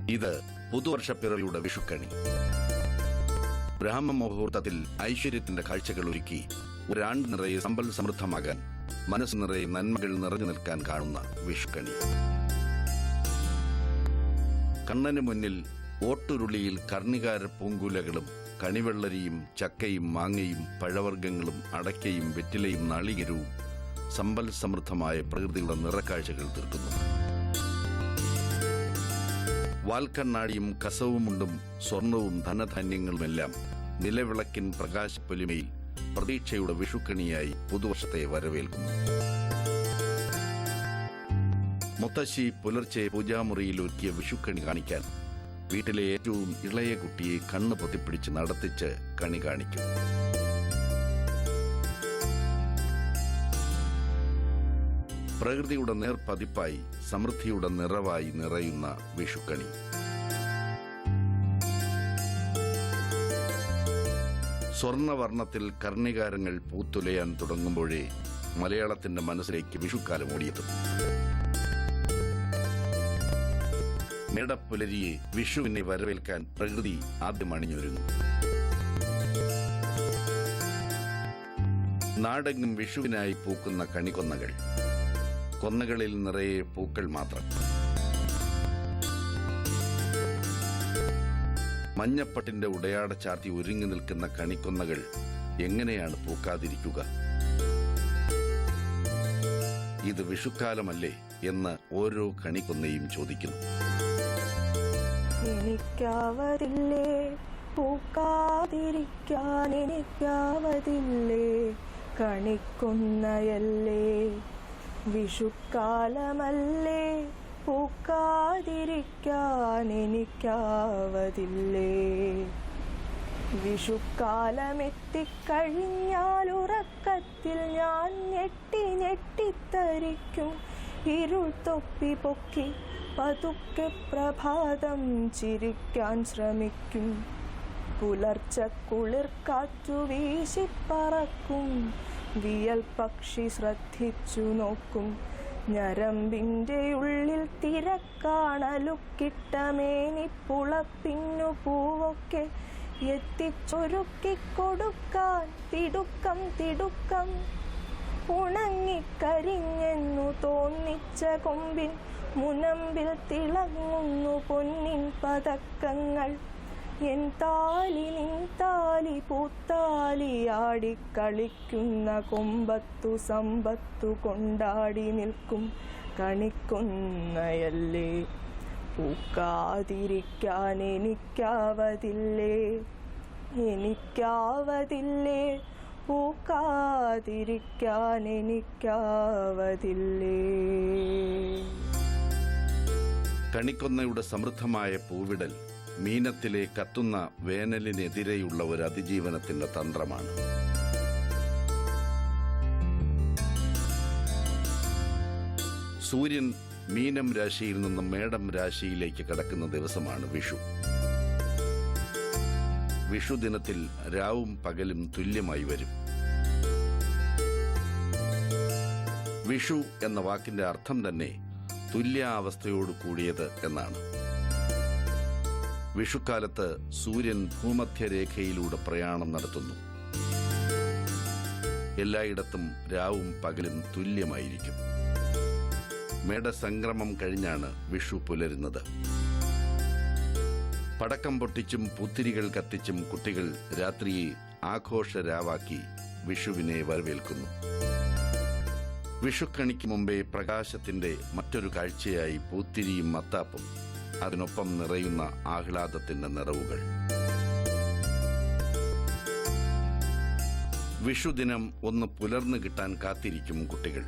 ഇത് പുതുവർഷപ്പിറവിയുടെ വിഷുക്കണി. ബ്രാഹ്മ മുഹൂർത്തത്തിൽ ഐശ്വര്യത്തിന്റെ കാഴ്ചകൾ ഒരുക്കി ഒരാണ്ട് നിറയെ സമ്പൽ സമൃദ്ധമാകാൻ, മനസ്സ് നിറയെ നന്മകൾ നിറഞ്ഞു നിൽക്കാൻ കാണുന്ന വിഷുക്കണി. കണ്ണന് മുന്നിൽ ഓട്ടുരുളിയിൽ കർണികാര പൂങ്കുലകളും കണിവെള്ളരിയും ചക്കയും മാങ്ങയും പഴവർഗ്ഗങ്ങളും അടയ്ക്കയും വെറ്റിലയും നാളികേരവും സമ്പൽ സമൃദ്ധമായ പ്രകൃതിയുടെ നിറക്കാഴ്ചകൾ തീർക്കുന്നു. വാൽക്കണ്ണാടിയും കസവുമുണ്ടും സ്വർണവും ധനധാന്യങ്ങളുമെല്ലാം നിലവിളക്കിൻ പ്രകാശപ്പൊലിമയിൽ പ്രതീക്ഷയുടെ വിഷുക്കണിയായി പുതുവർഷത്തെ വരവേൽക്കുന്നു. മുത്തശ്ശി പുലർച്ചെ പൂജാമുറിയിൽ ഒരുക്കിയ വിഷുക്കണി കാണിക്കാൻ വീട്ടിലെ ഏറ്റവും ഇളയ കുട്ടിയെ കണ്ണ് പൊത്തിപ്പിടിച്ച് നടത്തിച്ച് കണി കാണിക്കും. പ്രകൃതിയുടെ നേർപതിപ്പായി സമൃദ്ധിയുടെ നിറവായി നിറയുന്ന വിഷുക്കണി. സ്വർണവർണ്ണത്തിൽ കർണികാരങ്ങൾ പൂത്തുലയാൻ തുടങ്ങുമ്പോഴേ മലയാളത്തിന്റെ മനസ്സിലേക്ക് വിഷുക്കാലം ഓടിയെത്തും. മേടപ്പുലരിയെ വിഷുവിനെ വരവേൽക്കാൻ പ്രകൃതി ആദ്യം അണിഞ്ഞൊരുങ്ങും. നാടെങ്ങും വിഷുവിനായി പൂക്കുന്ന കണിക്കൊന്നകൾ, കൊന്നകളിൽ നിറയെ പൂക്കൾ മാത്രം. മഞ്ഞപ്പട്ടിന്റെ ഉടയാട ചാർത്തി ഒരുങ്ങി നിൽക്കുന്ന കണിക്കൊന്നകൾ എങ്ങനെയാണ് പൂക്കാതിരിക്കുക? ഇത് വിഷുക്കാലമല്ലേ എന്ന് ഓരോ കണിക്കൊന്നയും ചോദിക്കുന്നു. എനിക്കാവതില്ലേ പൂക്കാതിരിക്കാൻ, എനിക്കാവതില്ലേ കണിക്കൊന്നയല്ലേ, വിഷുക്കാലമല്ലേ പൂക്കാതിരിക്കാൻ എനിക്കാവതില്ലേ. വിഷുക്കാലമെത്തിക്കഴിഞ്ഞാൽ ഉറക്കത്തിൽ ഞാൻ ഞെട്ടി ഞെട്ടിത്തരിക്കും. ഇരുൾ തൊപ്പി പൊക്കി പതുക്കെ പ്രഭാതം ചിരിക്കാൻ ശ്രമിക്കും. പുലർച്ചക്കുളിർ കാറ്റു വീശിപ്പറക്കും. വിയൽ പക്ഷി ശ്രദ്ധിച്ചു നോക്കും. ഞരമ്പിന്റെ ഉള്ളിൽ തിരക്കാണലുക്കിട്ട മേനിപ്പുളപ്പിന്നു പൂവൊക്കെ എത്തിച്ചൊരുക്കിക്കൊടുക്കാൻ തിടുക്കം തിടുക്കം. ഉണങ്ങിക്കരിഞ്ഞെന്നു തോന്നിച്ച കൊമ്പിൻ മുനമ്പിൽ തിളങ്ങുന്നു പൊന്നിൻ പതക്കങ്ങൾ. എൻ താലി നിൻ താലി പൂത്താലിയാടിക്കളിക്കുന്ന കൊമ്പത്തു സമ്പത്തു കൊണ്ടാടി നിൽക്കും കണിക്കൊന്നയല്ലേ, പൂക്കാതിരിക്കാൻ എനിക്കാവതില്ലേ, എനിക്കാവതില്ലേ പൂക്കാതിരിക്കാൻ എനിക്കാവതില്ലേ. കണിക്കൊന്നയുടെ സമൃദ്ധമായ പൂവിടൽ മീനത്തിലെ കത്തുന്ന വേനലിനെതിരെയുള്ള ഒരു അതിജീവനത്തിന്റെ തന്ത്രമാണ്. സൂര്യൻ മീനം രാശിയിൽ നിന്നും മേടം രാശിയിലേക്ക് കടക്കുന്ന ദിവസമാണ് വിഷു. വിഷുദിനത്തിൽ രാവും പകലും തുല്യമായി വരും. വിഷു എന്ന വാക്കിന്റെ അർത്ഥം തന്നെ തുല്യാവസ്ഥയോട് കൂടിയത് എന്നാണ്. വിഷുക്കാലത്ത് സൂര്യൻ ഭൂമധ്യരേഖയിലൂടെ പ്രയാണം നടത്തുന്നു. എല്ലായിടത്തും രാവും പകലും തുല്യമായിരിക്കും. മേടസംക്രമം കഴിഞ്ഞാണ് വിഷു പുലരുന്നത്. പടക്കം പൊട്ടിച്ചും പുത്തിരികൾ കത്തിച്ചും കുട്ടികൾ രാത്രിയെ ആഘോഷരാവാക്കി വിഷുവിനെ വരവേൽക്കുന്നു. വിഷുക്കണിക്ക് മുമ്പേ പ്രകാശത്തിന്റെ മറ്റൊരു കാഴ്ചയായി പൂത്തിരിയും മത്താപ്പും, അതിനൊപ്പം നിറയുന്ന ആഹ്ലാദത്തിന്റെ നിറവുകൾ. വിഷുദിനം ഒന്ന് പുലർന്നു കിട്ടാൻ കാത്തിരിക്കും കുട്ടികൾ,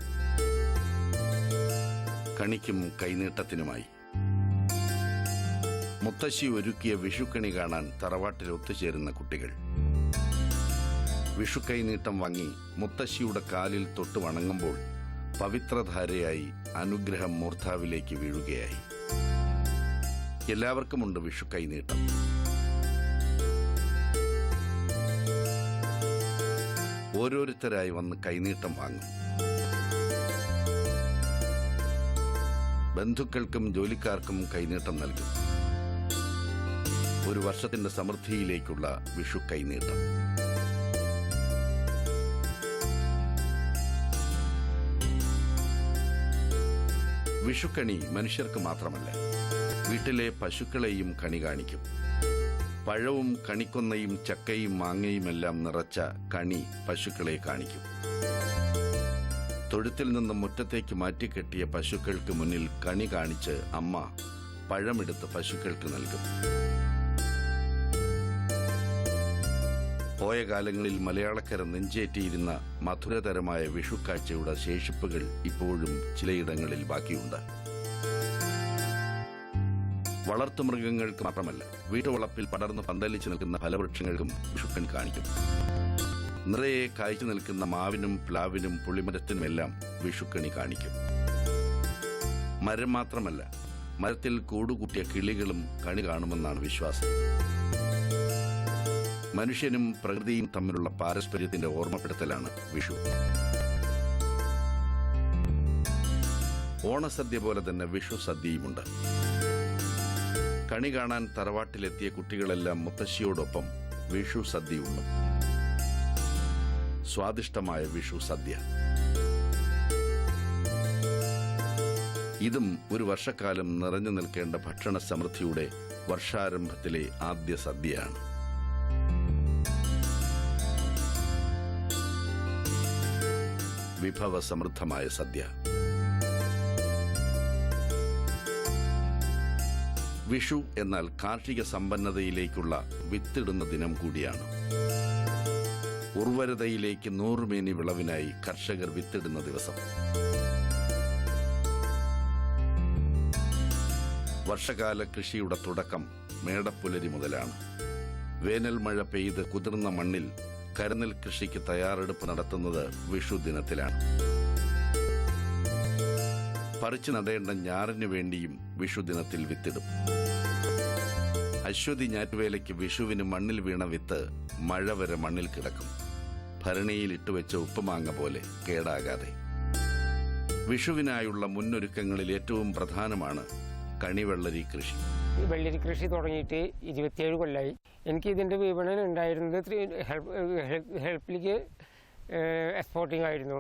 കണിക്കും കൈനീട്ടത്തിനുമായി. മുത്തശ്ശി ഒരുക്കിയ വിഷുക്കണി കാണാൻ തറവാട്ടിൽ ഒത്തുചേരുന്ന കുട്ടികൾ വിഷുക്കൈനീട്ടം വാങ്ങി മുത്തശ്ശിയുടെ കാലിൽ തൊട്ട് വണങ്ങുമ്പോൾ പവിത്രധാരയായി അനുഗ്രഹം മൂർധാവിലേക്ക് വീഴുകയായി. എല്ലാവർക്കുമുണ്ട് വിഷുക്കൈനീട്ടം. ഓരോരുത്തരായി വന്ന് കൈനീട്ടം വാങ്ങും. ബന്ധുക്കൾക്കും ജോലിക്കാർക്കും കൈനീട്ടം നൽകും. ഒരു വർഷത്തിന്റെ സമൃദ്ധിയിലേക്കുള്ള വിഷു കൈനീട്ടം. വിഷുക്കണി മനുഷ്യർക്ക് മാത്രമല്ല, വീട്ടിലെ പശുക്കളെയും കണി കാണിക്കും. പഴവും കണിക്കൊന്നയും ചക്കയും മാങ്ങയുമെല്ലാം നിറച്ച കണി പശുക്കളെ കാണിക്കും. തൊഴുത്തിൽ നിന്നും മുറ്റത്തേക്ക് മാറ്റിക്കെട്ടിയ പശുക്കൾക്ക് മുന്നിൽ കണി കാണിച്ച് അമ്മ പഴമെടുത്ത് പശുക്കൾക്ക് നൽകും. പോയ കാലങ്ങളിൽ മലയാളക്കര നെഞ്ചേറ്റിയിരുന്ന മധുരതരമായ വിഷുക്കാഴ്ചയുടെ ശേഷിപ്പുകൾ ഇപ്പോഴും ചിലയിടങ്ങളിൽ ബാക്കിയുണ്ട്. വളർത്തുമൃഗങ്ങൾക്ക് മാത്രമല്ല, വീട്ടുവളപ്പിൽ പടർന്ന് പന്തലിച്ചു നിൽക്കുന്ന ഫലവൃക്ഷങ്ങൾക്കും വിഷുക്കണി കാണിക്കും. നിറയെ കായ്ച്ചു നിൽക്കുന്ന മാവിനും പ്ലാവിനും പുളിമരത്തിനുമെല്ലാം വിഷുക്കണി കാണിക്കും. മരം മാത്രമല്ല, മരത്തിൽ കൂടുകൂട്ടിയ കിളികളും കണി കാണുമെന്നാണ് വിശ്വാസം. മനുഷ്യനും പ്രകൃതിയും തമ്മിലുള്ള പാരസ്പര്യത്തിന്റെ ഓർമ്മപ്പെടുത്തലാണ് വിഷു. ഓണസദ്യ പോലെ തന്നെ വിഷു സദ്യയുമുണ്ട്. കണി കാണാൻ തറവാട്ടിലെത്തിയ കുട്ടികളെല്ലാം മുത്തശ്ശിയോടൊപ്പം വിഷു സദ്യ ഉണ്ണും. സ്വാദിഷ്ടമായ വിഷു സദ്യ. ഇതും ഒരു വർഷക്കാലം നിറഞ്ഞു നിൽക്കേണ്ട ഭക്ഷണ സമൃദ്ധിയുടെ വർഷാരംഭത്തിലെ ആദ്യ സദ്യയാണ്. വിഭവസമൃദ്ധമായ സദ്യ. വിഷു എന്നാൽ കാർഷിക സമ്പന്നതയിലേക്കുള്ള വിത്തിടുന്ന ദിനം കൂടിയാണ്. ഉർവരതയിലേക്ക് 100 മേനി വിളവിനായി കർഷകർ വിത്തിടുന്ന ദിവസം. വർഷകാല കൃഷിയുടെ തുടക്കം മേടപ്പുലരി മുതലാണ്. വേനൽ മഴ പെയ്ത് കുതിർന്ന മണ്ണിൽ കരുനെൽ കൃഷിക്ക് തയ്യാറെടുപ്പ് നടത്തുന്നത് വിഷു ദിനത്തിലാണ്. പറിച്ചു നടേണ്ട ഞാറിനു വേണ്ടിയും വിഷു ദിനത്തിൽ വിത്തിടും. അശ്വതി ഞാറ്റുവേലയ്ക്ക് വിഷുവിന് മണ്ണിൽ വീണ വിത്ത് മഴ വരെ മണ്ണിൽ കിടക്കും, ഭരണിയിൽ ഇട്ടുവെച്ച ഉപ്പുമാങ്ങ പോലെ കേടാകാതെ. വിഷുവിനായുള്ള മുന്നൊരുക്കങ്ങളിൽ ഏറ്റവും പ്രധാനമാണ് കണിവെള്ളരി കൃഷി. വെള്ളരി കൃഷി തുടങ്ങിയിട്ട് 27 കൊല്ലമായി. എനിക്ക് ഇതിൻ്റെ വിപണനം ഉണ്ടായിരുന്നത് ഹെൽപ്പിലേക്ക് എക്സ്പോർട്ടിംഗ് ആയിരുന്നു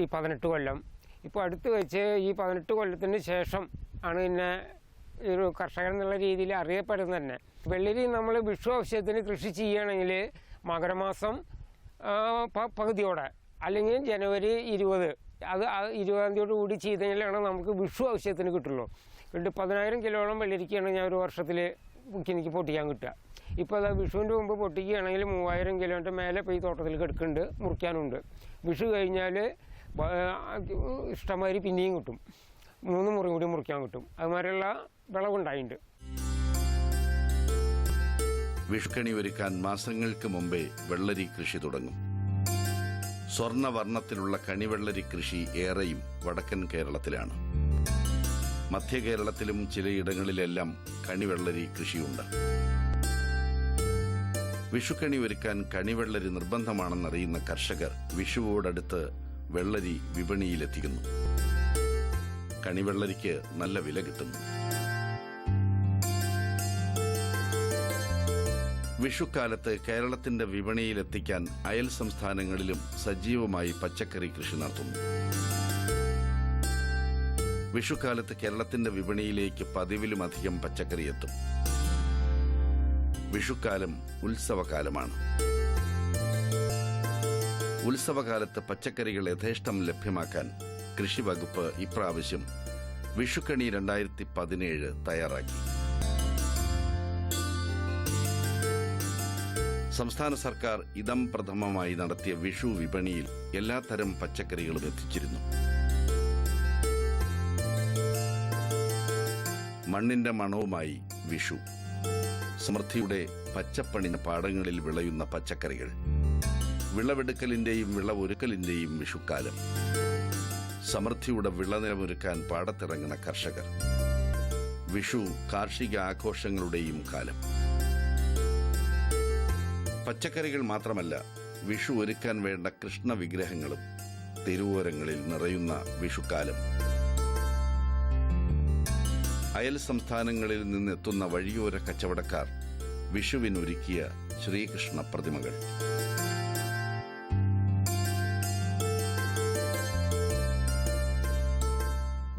ഈ 18 കൊല്ലം. ഇപ്പോൾ അടുത്ത് വെച്ച് ഈ 18 കൊല്ലത്തിന് ശേഷം ആണ് പിന്നെ ഒരു കർഷകൻ എന്നുള്ള രീതിയിൽ അറിയപ്പെടുന്നത് തന്നെ. വെള്ളരി നമ്മൾ വിഷു ആവശ്യത്തിന് കൃഷി ചെയ്യുകയാണെങ്കിൽ മകരമാസം പകുതിയോടെ അല്ലെങ്കിൽ ജനുവരി 20 അത് 20-ാം തീയതി കൂടി ചെയ്തെങ്കിലാണ് നമുക്ക് വിഷു ആവശ്യത്തിന് കിട്ടുള്ളൂ. 10,000 കിലോളം വെള്ളരിക്കാണ് ഞാൻ ഒരു വർഷത്തിൽ എനിക്ക് പൊട്ടിക്കാൻ കിട്ടുക. ഇപ്പോൾ അത് വിഷുവിൻ്റെ മുമ്പ് പൊട്ടിക്കുകയാണെങ്കിൽ 3,000 കിലോൻ്റെ മേലെ ഇപ്പോൾ ഈ തോട്ടത്തിൽ കിടക്കുന്നുണ്ട്, മുറിക്കാനുണ്ട്. വിഷു കഴിഞ്ഞാൽ ഇഷ്ടംമാതിരി പിന്നെയും കിട്ടും, 3 മുറി കൂടി മുറിക്കാൻ കിട്ടും. അതുമാതിരിയുള്ള വിളവുണ്ടായിട്ടുണ്ട്. വിഷുക്കണി ഒരുക്കാൻ മാസങ്ങൾക്ക് മുമ്പേ വെള്ളരി കൃഷി തുടങ്ങും. സ്വർണ്ണവർണ്ണത്തിലുള്ള കണിവെള്ളരി കൃഷി ഏറെയും വടക്കൻ കേരളത്തിലാണ്. മധ്യ കേരളത്തിലും ചിലയിടങ്ങളിലെല്ലാം കണിവെള്ളരി കൃഷിയുണ്ട്. വിഷുക്കണി ഒരുക്കാൻ കണിവെള്ളരി നിർബന്ധമാണെന്നറിയുന്ന കർഷകർ വിഷുവോടടുത്ത് വെള്ളരി വിപണിയിലെത്തിക്കുന്നു. കണിവെള്ളരിക്ക് നല്ല വില കിട്ടുന്നു. വിഷുക്കാലത്ത് കേരളത്തിന്റെ വിപണിയിലെത്തിക്കാൻ അയൽ സംസ്ഥാനങ്ങളിലും സജീവമായി പച്ചക്കറി കൃഷി നടത്തുന്നു. വിഷുക്കാലത്ത് കേരളത്തിന്റെ വിപണിയിലേക്ക് പതിവിലുമധികം പച്ചക്കറി എത്തും. വിഷുക്കാലം ഉത്സവകാലമാണ്. ഉത്സവകാലത്ത് പച്ചക്കറികൾ യഥേഷ്ടം ലഭ്യമാക്കാൻ കൃഷി വകുപ്പ് ഇപ്രാവശ്യം വിഷുക്കണി 2017 തയ്യാറാക്കി. സംസ്ഥാന സർക്കാർ ഇദം പ്രഥമമായി നടത്തിയ വിഷു വിപണിയിൽ എല്ലാത്തരം പച്ചക്കറികളും എത്തിച്ചിരുന്നു. മണ്ണിന്റെ മണവുമായി വിഷു. സമൃദ്ധിയുടെ പച്ചപ്പണിന പാടങ്ങളിൽ വിളയുന്ന പച്ചക്കറികൾ. വിളവെടുക്കലിന്റെയും വിളവൊരുക്കലിന്റെയും വിഷുക്കാലം. സമൃദ്ധിയുടെ വിളനിലമൊരുക്കാൻ പാടത്തിറങ്ങുന്ന കർഷകർ. വിഷു കാർഷിക ആഘോഷങ്ങളുടെയും കാലം. പച്ചക്കറികൾ മാത്രമല്ല, വിഷു ഒരുക്കാൻ വേണ്ട കൃഷ്ണ വിഗ്രഹങ്ങളും തെരുവോരങ്ങളിൽ നിറയുന്ന വിഷുക്കാലം. അയൽ സംസ്ഥാനങ്ങളിൽ നിന്നെത്തുന്ന വഴിയോര കച്ചവടക്കാർ വിഷുവിനൊരുക്കിയ ശ്രീകൃഷ്ണ പ്രതിമകൾ.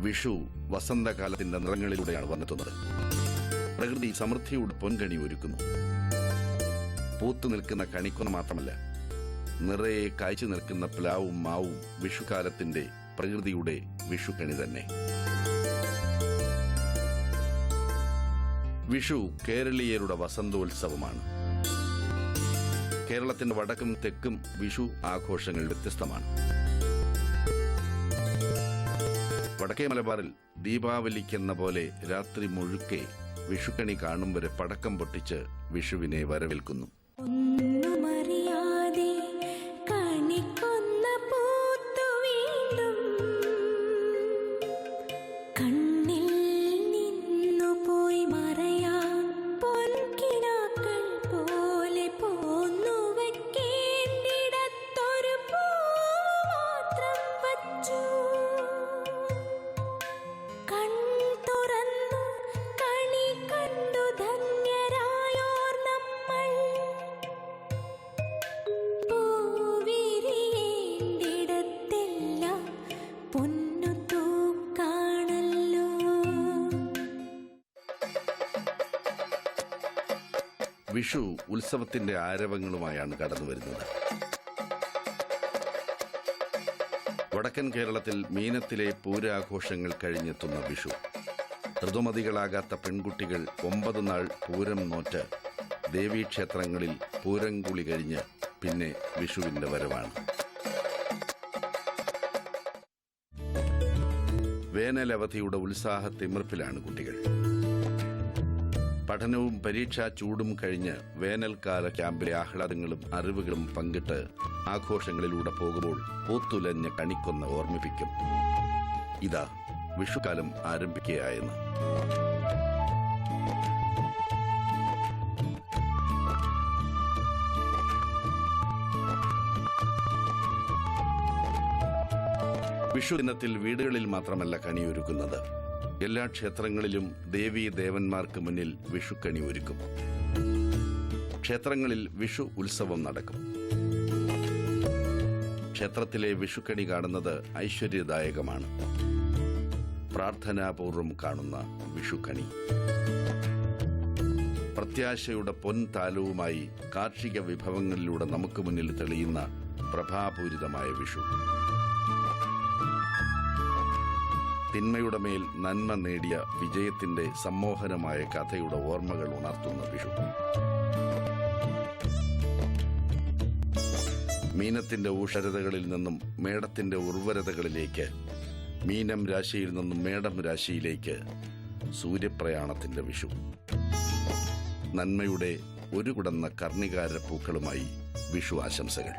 വിഷു വസന്തകാലത്തിന്റെ നിറങ്ങളിലൂടെയാണ് വന്നെത്തുന്നത്. പ്രകൃതി സമൃദ്ധിയുടെ പൊൻകണി ഒരുക്കുന്നു. പൂത്തു നിൽക്കുന്ന കണിക്കൊന്ന മാത്രമല്ല, നിറയെ കായ്ച്ചു നിൽക്കുന്ന പ്ലാവും മാവും വിഷുകാലത്തിന്റെ പ്രകൃതിയുടെ വിഷുക്കണി തന്നെ. വിഷു കേരളീയരുടെ വസന്തോത്സവമാണ്. കേരളത്തിന്റെ വടക്കും തെക്കും വിഷു ആഘോഷങ്ങൾ വ്യത്യസ്തമാണ്. വടക്കേ മലബാറിൽ ദീപാവലിക്കെന്ന പോലെ രാത്രി മുഴുക്കെ വിഷുക്കണി കാണും വരെ പടക്കം പൊട്ടിച്ച് വിഷുവിനെ വരവേൽക്കുന്നു. വിഷു ഉത്സവത്തിന്റെ ആരവങ്ങളുമായാണ് കടന്നുവരുന്നത്. വടക്കൻ കേരളത്തിൽ മീനത്തിലെ പൂരാഘോഷങ്ങൾ കഴിഞ്ഞെത്തുന്ന വിഷു. ഋതുമതികളാകാത്ത പെൺകുട്ടികൾ 9 നാൾ പൂരം നോറ്റ് ദേവീക്ഷേത്രങ്ങളിൽ പൂരംകുളി കഴിഞ്ഞ് പിന്നെ വിഷുവിന്റെ വരവാണ്. വേനലവധിയുടെ ഉത്സാഹത്തിമിർപ്പിലാണ് കുട്ടികൾ. പഠനവും പരീക്ഷാ ചൂടും കഴിഞ്ഞ് വേനൽക്കാല ക്യാമ്പിലെ ആഹ്ലാദങ്ങളും അറിവുകളും പങ്കിട്ട് ആഘോഷങ്ങളിലൂടെ പോകുമ്പോൾ പൂത്തുലഞ്ഞ കണിക്കൊന്ന ഓർമ്മിപ്പിക്കും, ഇതാ വിഷുക്കാലം ആരംഭിക്കുകയായെന്ന്. വിഷു ദിനത്തിൽ വീടുകളിൽ മാത്രമല്ല കണിയൊരുക്കുന്നത്. എല്ലാ ക്ഷേത്രങ്ങളിലും ദേവീ ദേവന്മാർക്ക് മുന്നിൽ വിഷുക്കണി ഒരുക്കും. ക്ഷേത്രങ്ങളിൽ വിഷു ഉത്സവം നടക്കും. ക്ഷേത്രത്തിലെ വിഷുക്കണി കാണുന്നത് ഐശ്വര്യദായകമാണ്. പ്രാർത്ഥനാപൂർവം കാണുന്ന വിഷുക്കണി പ്രത്യാശയുടെ പൊൻതാലവുമായി കാർഷിക വിഭവങ്ങളിലൂടെ നമുക്ക് മുന്നിൽ തെളിയുന്ന പ്രഭാപൂരിതമായ വിഷു. തിന്മയുടെ മേൽ നന്മ നേടിയ വിജയത്തിന്റെ സമ്മോഹനമായ കഥയുടെ ഓർമ്മകൾ ഉണർത്തുന്ന വിഷു. മീനത്തിന്റെ ഊഷരതകളിൽ നിന്നും മേടത്തിന്റെ ഉർവരതകളിലേക്ക്, മീനം രാശിയിൽ നിന്നും മേടം രാശിയിലേക്ക് സൂര്യപ്രയാണത്തിന്റെ വിഷു. നന്മയുടെ ഒരു കുടന്ന കർണികാര പൂക്കളുമായി വിഷു ആശംസകൾ.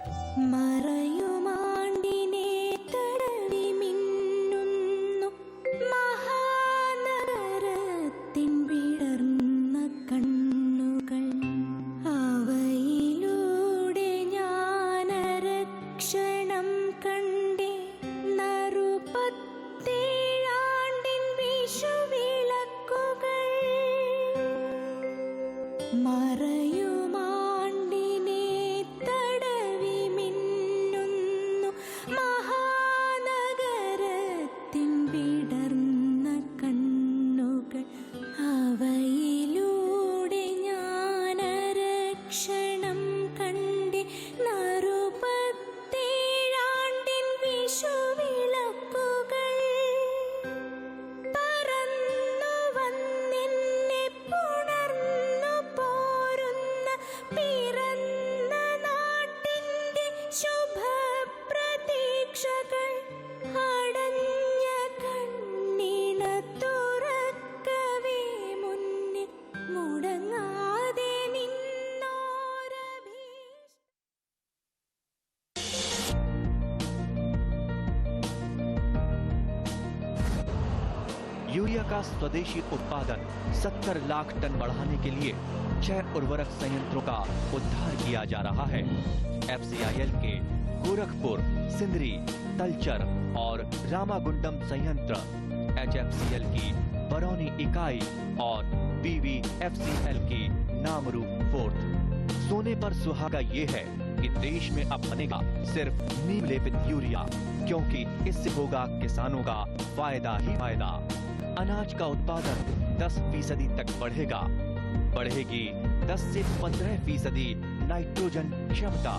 यूरिया का स्वदेशी उत्पादन 70 लाख टन बढ़ाने के लिए 6 उर्वरक संयंत्रों का उद्धार किया जा रहा है। FCIL के गोरखपुर, सिंदरी, तलचर और रामागुंडम संयंत्र HFCL की बरौनी इकाई और BVFCL की नामरू 4th। सोने पर सुहागा ये है कि देश में अब बनेगा सिर्फ नीम लेपित यूरिया, क्योंकि इससे होगा किसानों का फायदा ही फायदा। अनाज का उत्पादन 10% तक बढ़ेगा, बढ़ेगी 10 से 15% नाइट्रोजन क्षमता।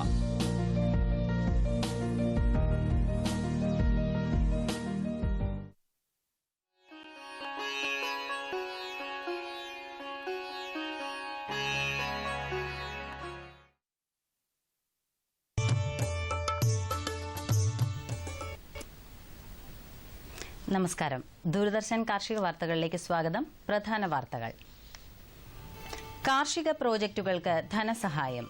നമസ്കാരം. ദൂരദർശൻ കാർഷിക വാർത്തകളിലേക്ക് സ്വാഗതം. പ്രധാന വാർത്തകൾ. കാർഷിക പ്രോജക്റ്റുകൾക്ക് ധനസഹായം.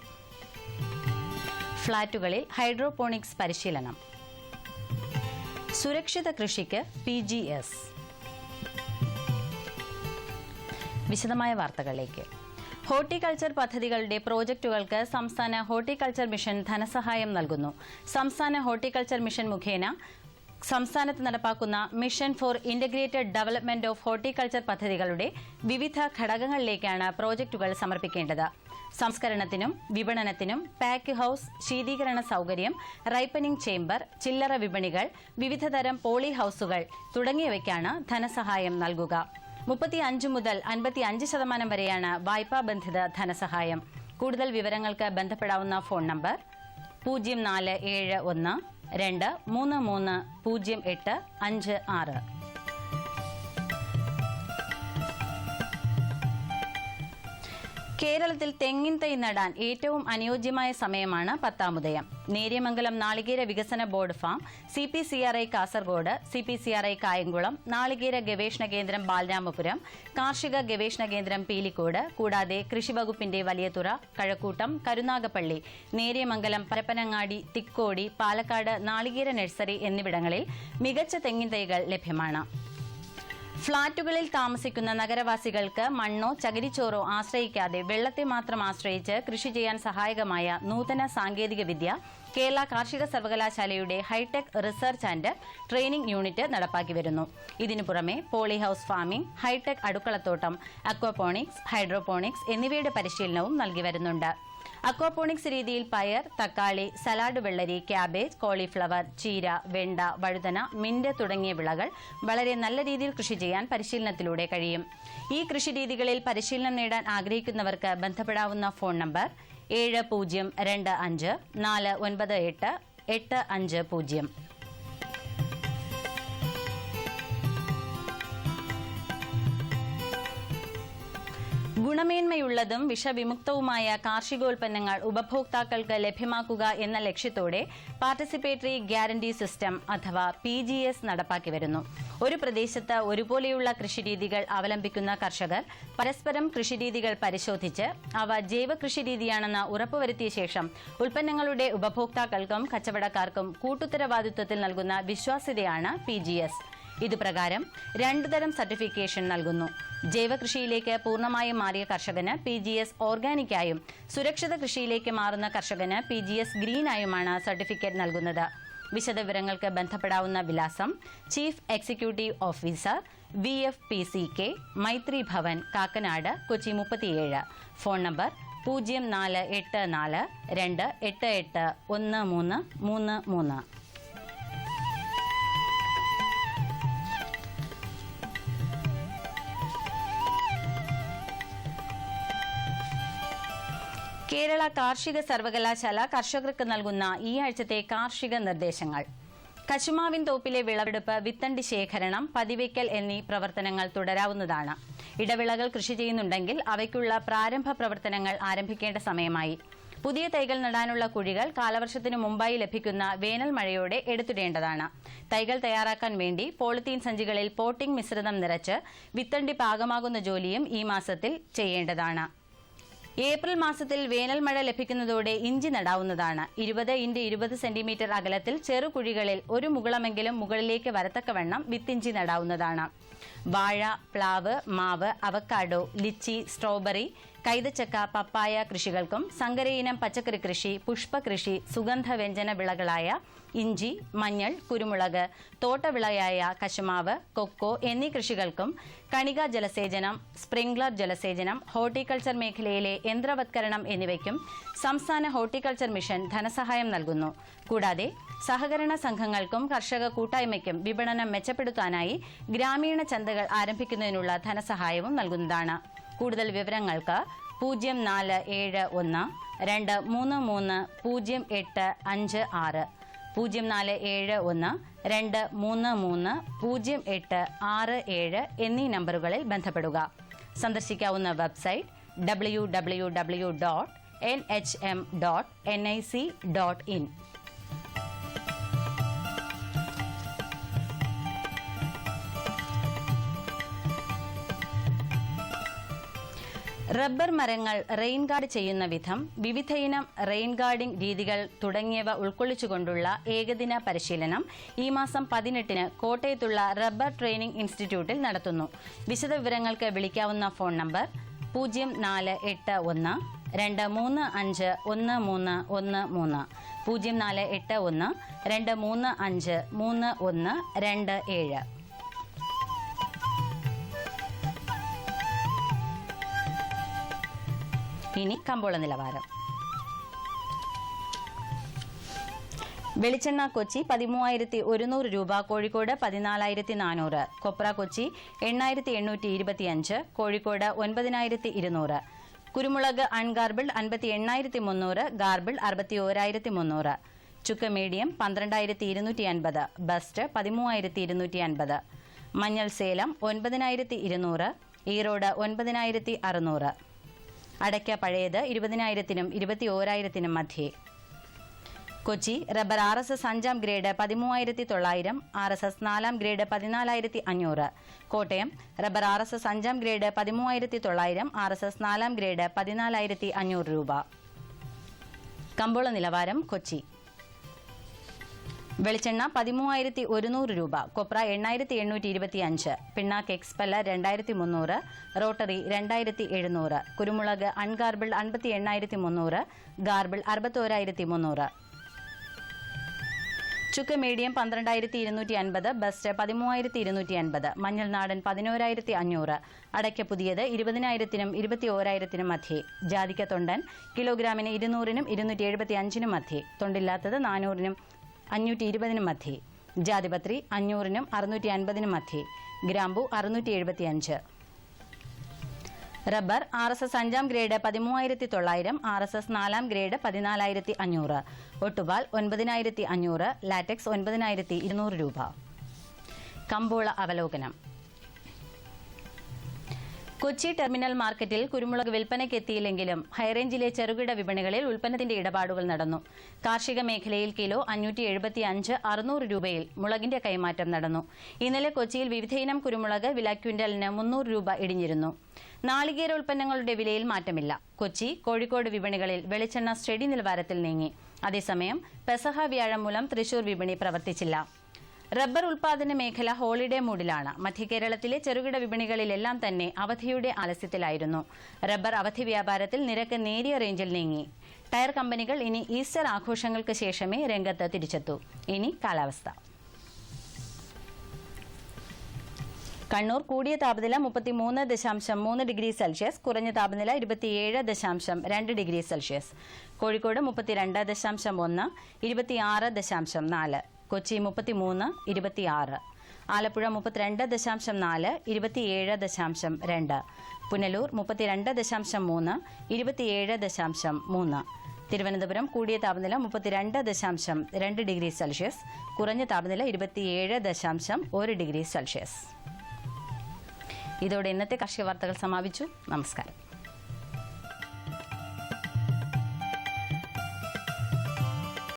ഫ്ളാറ്റുകളിൽ ഹൈഡ്രോപോണിക്സ് പരിശീലനം. സുരക്ഷിത കൃഷിക്ക് PGS. വിശദമായ വാർത്തകളിലേക്ക്. ഹോർട്ടിക്കൾച്ചർ പദ്ധതികളുടെ പ്രോജക്റ്റുകൾക്ക് സംസ്ഥാന ഹോർട്ടിക്കൾച്ചർ മിഷൻ ധനസഹായം നൽകുന്നു. സംസ്ഥാന ഹോർട്ടിക്കൾച്ചർ മിഷൻ മുഖേന സംസ്ഥാനത്ത് നടപ്പാക്കുന്ന mission four integrated development of horticulture പദ്ധതികളുടെ വിവിധ ഘടകങ്ങളിലേക്കാണ് പ്രോജക്റ്റുകൾ സമർപ്പിക്കേണ്ടത്. സംസ്കരണത്തിനും വിപണനത്തിനും പാക്ക് ഹൌസ്, ശീതീകരണ സൌകര്യം, റൈപ്പനിംഗ് ചേംബർ, ചില്ലറ വിപണികൾ, വിവിധതരം പോളി ഹൌസുകൾ തുടങ്ങിയവയ്ക്കാണ് ധനസഹായം നൽകുക. 35 മുതൽ 55% വരെയാണ് വായ്പാ ബന്ധിത ധനസഹായം. കൂടുതൽ വിവരങ്ങൾക്ക് ബന്ധപ്പെടാവുന്ന ഫോൺ നമ്പർ 0471 2330856. കേരളത്തിൽ തെങ്ങിൻ തൈ നടാൻ ഏറ്റവും അനുയോജ്യമായ സമയമാണ് പത്താമുദയം. നേര്യമംഗലം നാളികേര വികസന board farm, CPCRI Kasaragod, CPCRI Kayamkulam, നാളികേര ഗവേഷണ കേന്ദ്രം ബാലരാമപുരം, കാർഷിക ഗവേഷണ കേന്ദ്രം പീലിക്കോട്, കൂടാതെ കൃഷിവകുപ്പിന്റെ വലിയതുറ, കഴക്കൂട്ടം, കരുനാഗപ്പള്ളി, നേര്യമംഗലം, പരപ്പനങ്ങാടി, തിക്കോടി, പാലക്കാട് നാളികേര നഴ്സറി എന്നിവിടങ്ങളിൽ മികച്ച തെങ്ങിൻ തൈകൾ ലഭ്യമാണ്. ഫ്ളാറ്റുകളിൽ താമസിക്കുന്ന നഗരവാസികൾക്ക് മണ്ണോ ചകിരിച്ചോറോ ആശ്രയിക്കാതെ വെള്ളത്തെ മാത്രം ആശ്രയിച്ച് കൃഷി ചെയ്യാൻ സഹായകമായ നൂതന സാങ്കേതിക വിദ്യ കേരള കാർഷിക സർവകലാശാലയുടെ hi-tech research and training unit നടപ്പാക്കി വരുന്നു. ഇതിനു പുറമെ പോളി ഹൌസ് ഫാമിംഗ്, ഹൈടെക് അടുക്കളത്തോട്ടം, അക്വാപോണിക്സ്, ഹൈഡ്രോപോണിക്സ് എന്നിവയുടെ പരിശീലനവും നൽകി വരുന്നുണ്ട്. അക്വാപോണിക്സ് രീതിയിൽ പയർ, തക്കാളി, സലാഡ് വെള്ളരി, ക്യാബേജ്, കോളിഫ്ലവർ, ചീര, വെണ്ട, വഴുതന, മിന്റ് തുടങ്ങിയ വിളകൾ വളരെ നല്ല രീതിയിൽ കൃഷി ചെയ്യാൻ പരിശീലനത്തിലൂടെ കഴിയും. ഈ കൃഷിരീതികളിൽ പരിശീലനം നേടാൻ ആഗ്രഹിക്കുന്നവർക്ക് ബന്ധപ്പെടാവുന്ന ഫോൺ നമ്പർ 7025 498 850. ഗുണമേന്മയുള്ളതും വിഷവിമുക്തവുമായ കാർഷികോൽപ്പന്നങ്ങൾ ഉപഭോക്താക്കൾക്ക് ലഭ്യമാക്കുക എന്ന ലക്ഷ്യത്തോടെ പാർട്ടിസിപ്പേറ്ററി ഗ്യാരണ്ടി സിസ്റ്റം അഥവാ PGS നടപ്പാക്കി വരുന്നു. ഒരു പ്രദേശത്ത് ഒരുപോലെയുള്ള കൃഷിരീതികൾ അവലംബിക്കുന്ന കർഷകർ പരസ്പരം കൃഷിരീതികൾ പരിശോധിച്ച് അവ ജൈവ കൃഷിരീതിയാണെന്ന് ഉറപ്പുവരുത്തിയ ശേഷം ഉൽപ്പന്നങ്ങളുടെ ഉപഭോക്താക്കൾക്കും കച്ചവടക്കാർക്കും കൂട്ടുത്തരവാദിത്വത്തിൽ നൽകുന്ന വിശ്വാസ്യതയാണ് PGS. ഇതുപ്രകാരം 2 തരം സർട്ടിഫിക്കേഷൻ നൽകുന്നു. ജൈവ കൃഷിയിലേക്ക് പൂർണ്ണമായും മാറിയ കർഷകന് PGS ഓർഗാനിക്കായും, സുരക്ഷിത കൃഷിയിലേക്ക് മാറുന്ന കർഷകന് PGS ഗ്രീനായുമാണ് സർട്ടിഫിക്കറ്റ് നൽകുന്നത്. വിശദവിവരങ്ങൾക്ക് ബന്ധപ്പെടാവുന്ന വിലാസം ചീഫ് എക്സിക്യൂട്ടീവ് ഓഫീസർ VFPCK, മൈത്രി ഭവൻ, കാക്കനാട്, കൊച്ചി 37. Phone number 0484 288 1333. കേരള കാർഷിക സർവകലാശാല കർഷകർക്ക് നൽകുന്ന ഈ ആഴ്ചത്തെ കാർഷിക നിർദ്ദേശങ്ങൾ. കശുമാവിൻ തോപ്പിലെ വിളവെടുപ്പ്, വിത്തണ്ടി ശേഖരണം, പതിവയ്ക്കൽ എന്നീ പ്രവർത്തനങ്ങൾ തുടരാവുന്നതാണ്. ഇടവിളകൾ കൃഷി ചെയ്യുന്നുണ്ടെങ്കിൽ അവയ്ക്കുള്ള പ്രാരംഭ പ്രവർത്തനങ്ങൾ ആരംഭിക്കേണ്ട സമയമായി. പുതിയ തൈകൾ നടാനുള്ള കുഴികൾ കാലവർഷത്തിനു മുമ്പായി ലഭിക്കുന്ന വേനൽ മഴയോടെ എടുത്തിടേണ്ടതാണ്. തൈകൾ തയ്യാറാക്കാൻ വേണ്ടി പോളിത്തീൻ സഞ്ചികളിൽ പോട്ടിംഗ് മിശ്രിതം നിറച്ച് വിത്തണ്ടി പാകമാകുന്ന ജോലിയും ഈ മാസത്തിൽ ചെയ്യേണ്ടതാണ്. ഏപ്രിൽ മാസത്തിൽ വേനൽ മഴ ലഭിക്കുന്നതോടെ ഇഞ്ചി നടാവുന്നതാണ്. 20 x 20 സെന്റിമീറ്റർ അകലത്തിൽ ചെറുകുഴികളിൽ ഒരു മുകളമെങ്കിലും മുകളിലേക്ക് വരത്തക്കവണ്ണം വിത്തിഞ്ചി നടാവുന്നതാണ്. വാഴ, പ്ലാവ്, മാവ്, അവക്കാഡോ, ലിച്ചി, സ്ട്രോബെറി, കൈതച്ചക്ക, പപ്പായ കൃഷികൾക്കും സങ്കരയിനം പച്ചക്കറി കൃഷി, പുഷ്പകൃഷി, സുഗന്ധവ്യഞ്ജന വിളകളായ ഇഞ്ചി, മഞ്ഞൾ, കുരുമുളക്, തോട്ടവിളയായ കശുമാവ്, കൊക്കോ എന്നീ കൃഷികൾക്കും കണിക ജലസേചനം, സ്പ്രിംഗ്ലർ ജലസേചനം, ഹോർട്ടിക്കൾച്ചർ മേഖലയിലെ യന്ത്രവത്കരണം എന്നിവയ്ക്കും സംസ്ഥാന ഹോർട്ടിക്കൾച്ചർ മിഷൻ ധനസഹായം നൽകുന്നു. കൂടാതെ സഹകരണ സംഘങ്ങൾക്കും കർഷക കൂട്ടായ്മയ്ക്കും വിപണനം മെച്ചപ്പെടുത്താനായി ഗ്രാമീണ ചന്തകൾ ആരംഭിക്കുന്നതിനുള്ള ധനസഹായവും നൽകുന്നതാണ്. കൂടുതൽ വിവരങ്ങൾക്ക് 0471 233 0856 0471 233 0867 എന്നീ നമ്പറുകളിൽ ബന്ധപ്പെടുക. സന്ദർശിക്കാവുന്ന വെബ്സൈറ്റ് www.nhm.nic.in. റബ്ബർ മരങ്ങൾ റെയിൻ ഗാർഡ് ചെയ്യുന്ന വിധം, വിവിധയിനം റെയിൻ ഗാർഡിംഗ് രീതികൾ തുടങ്ങിയവ ഉൾക്കൊള്ളിച്ചുകൊണ്ടുള്ള ഏകദിന പരിശീലനം ഈ മാസം 18-ന് കോട്ടയത്തുള്ള റബ്ബർ ട്രെയിനിംഗ് ഇൻസ്റ്റിറ്റ്യൂട്ടിൽ നടത്തുന്നു. വിശദവിവരങ്ങൾക്ക് വിളിക്കാവുന്ന ഫോൺ നമ്പർ 0481 235 1313 0481 235 3127. ഇനി കമ്പോള നിലവാരം. വെളിച്ചെണ്ണ കൊച്ചി 13,100 രൂപ, കോഴിക്കോട് 14,400, കൊപ്ര കൊച്ചി 8,825, കോഴിക്കോട് 9,200, കുരുമുളക് അൺഗാർബിൾഡ് 58,300, ഗാർബിൾഡ് 61,300, ചുക്ക് മീഡിയം 12,250, ബസ്റ്റ് 13,250, മഞ്ഞൾ സേലം 9,200, ഈറോഡ് 9,600, അടയ്ക്ക പഴയത് 20,000-നും 21,000-നും മധ്യേ. Kochi rubber RSS 5ാം grade 13,900, RSS 4ാം grade 14,500. Kottayam rubber RSS 5ാം grade 13,900, RSS 4ാം grade 14,500 രൂപ. കമ്പോള നിലവാരം കൊച്ചി. വെളിച്ചെണ്ണ 13,100 രൂപ, കൊപ്ര 8,825, പിണ്ണാക്ക് എക്സ്പെല്ലർ 2,300, റോട്ടറി 2,700, കുരുമുളക് അൺഗാർബിൾഡ് 58,300, ഗാർബിൾഡ് 61,300, ചുക്ക് മീഡിയം 12,250, ബസ്റ്റ് 13,250, മഞ്ഞൾ നാടൻ 11,500, അടയ്ക്ക പുതിയത് 20,000-നും 21,000-നും മധ്യേ. ജാതിക്ക തൊണ്ടൻ കിലോഗ്രാമിന് 200-നും 275-നും മധ്യേ, തൊണ്ടില്ലാത്തത് 400-നും 520-നും മധ്യേ. ജാതിപത്രി 500-നും 650-നും മധ്യേ, ഗ്രാമ്പു 675. Rubber RSS 5ാം grade 13,900, RSS 4ാം grade 14,500, ഒട്ടുപാൽ 9,500, latex 9,200 രൂപ. കമ്പോള അവലോകനം. കൊച്ചി ടെർമിനൽ മാർക്കറ്റിൽ കുരുമുളക് വിൽപ്പനയ്ക്കെത്തിയില്ലെങ്കിലും ഹൈറേഞ്ചിലെ ചെറുകിട വിപണികളിൽ ഉൽപ്പന്നത്തിന്റെ ഇടപാടുകൾ നടന്നു. കാർഷിക മേഖലയിൽ കിലോ 575-600 രൂപയിൽ മുളകിന്റെ കൈമാറ്റം നടന്നു. ഇന്നലെ കൊച്ചിയിൽ വിവിധയിനം കുരുമുളക് വില ക്വിന്റലിന് 300 രൂപ ഇടിഞ്ഞിരുന്നു. നാളികേര ഉൽപ്പന്നങ്ങളുടെ വിലയിൽ മാറ്റമില്ല. കൊച്ചി, കോഴിക്കോട് വിപണികളിൽ വെളിച്ചെണ്ണ സ്റ്റഡി നിലവാരത്തിൽ നീങ്ങി. അതേസമയം പെസഹ വ്യാഴം മൂലം തൃശൂർ വിപണി പ്രവർത്തിച്ചില്ല. റബ്ബർ ഉൽപാദന മേഖല ഹോളിഡേ മൂഡിലാണ്. മധ്യകേരളത്തിലെ ചെറുകിട വിപണികളിലെല്ലാം തന്നെ അവധിയുടെ ആലസ്യത്തിലായിരുന്നു. റബ്ബർ അവധി വ്യാപാരത്തിൽ നിരക്ക് നേരിയ റേഞ്ചിൽ നീങ്ങി. ടയർ കമ്പനികൾ ഇനി ഈസ്റ്റർ ആഘോഷങ്ങൾക്ക് ശേഷമേ രംഗത്ത് തിരിച്ചെത്തൂ. ഇനി കാലാവസ്ഥ. കണ്ണൂർ കൂടിയ താപനില 33.3 ഡിഗ്രി സെൽഷ്യസ്, കുറഞ്ഞ താപനില 27.2 ഡിഗ്രി സെൽഷ്യസ്. കോഴിക്കോട് 32.1, 26.4. കൊച്ചി 33.26, ആലപ്പുഴ 32.4, 27.2, പുനലൂർ 32.3, 27.3. തിരുവനന്തപുരം കൂടിയ താപനില 32.2 ഡിഗ്രി സെൽഷ്യസ്, കുറഞ്ഞ താപനില 27.1 ഡിഗ്രി സെൽഷ്യസ്. ഇതോടെ ഇന്നത്തെ കാർഷിക വാർത്തകൾ സമാപിച്ചു. നമസ്കാരം.